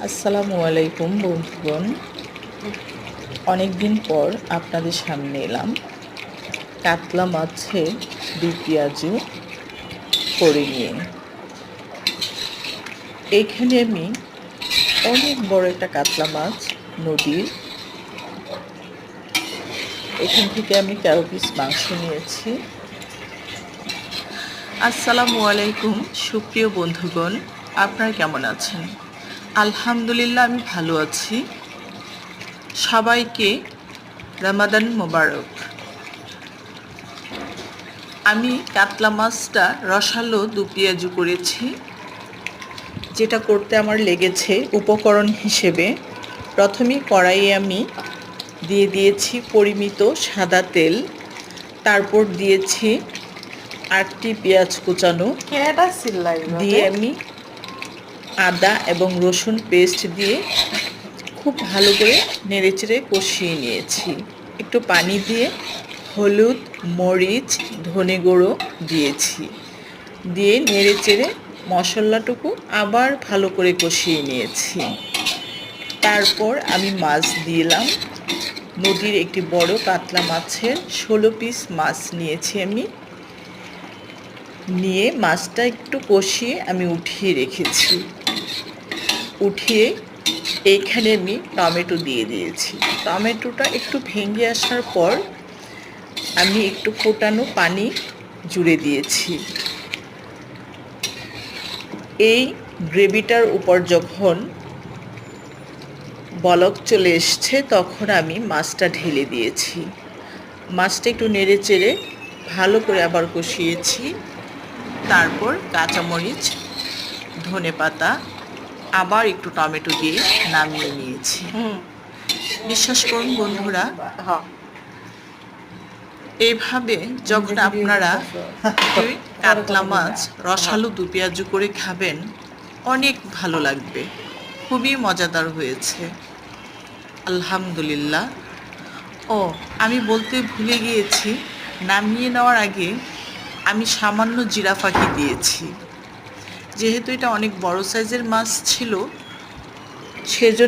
আসসালামু আলাইকুম বন্ধুগণ, অনেক দিন পর আপনাদের সামনে এলাম কাতলা মাছের দুই পেঁয়াজু করে নিয়ে। এইখানে আমি অনেক বড় একটা কাতলা মাছ নদীর, এখান থেকে আমি 13 পিস মাংস নিয়েছি। আসসালামু আলাইকুম সুপ্রিয় বন্ধুগণ, আপনারা কেমন আছেন? আলহামদুলিল্লাহ, আমি ভালো আছি। সবাইকে রমাদান মোবারক। আমি কাতলা মাছটা রসালো দু পেঁয়াজু করেছি। যেটা করতে আমার লেগেছে উপকরণ হিসেবে, প্রথমেই কড়াইয়ে আমি দিয়ে দিয়েছি পরিমিত সাদা তেল, তারপর দিয়েছি 8টি পেঁয়াজ কুচানো, দিয়ে আমি আদা এবং রসুন পেস্ট দিয়ে খুব ভালো করে নেড়েচেড়ে কষিয়ে নিয়েছি। একটু পানি দিয়ে হলুদ, মরিচ, ধনে গুঁড়ো দিয়েছি, দিয়ে নেড়েচেড়ে মশলাটুকু আবার ভালো করে কষিয়ে নিয়েছি। তারপর আমি মাছ দিলাম। নদীর একটি বড় কাতলা মাছের 16 পিস মাছ নিয়েছি আমি, নিয়ে মাছটা একটু কষিয়ে আমি উঠিয়ে রেখেছি। উঠিয়ে এইখানে আমি টমেটো দিয়ে দিয়েছি। টমেটোটা একটু ভেঙে আসার পর আমি একটু ফোটানো পানি জুড়ে দিয়েছি। এই গ্রেভিটার উপর যখন বলক চলে এসছে তখন আমি মাছটা ঢেলে দিয়েছি। মাছটা একটু নেড়ে চেড়ে ভালো করে আবার কষিয়েছি। তারপর কাঁচামরিচ, ধনেপাতা, আবার একটু টমেটো দিয়ে নামিয়ে নিয়েছি। বিশ্বাস করুন বন্ধুরা, এইভাবে যখন আপনারা কাতলা মাছ রসালো দু পেঁয়াজু করে খাবেন, অনেক ভালো লাগবে। খুবই মজাদার হয়েছে, আলহামদুলিল্লাহ। ও, আমি বলতে ভুলে গিয়েছি, নামিয়ে নেওয়ার আগে আমি সামান্য জিরা ফাঁকি দিয়েছি। যেহেতু এটা অনেক বড় সাইজের মাছ ছিল, সেজন্য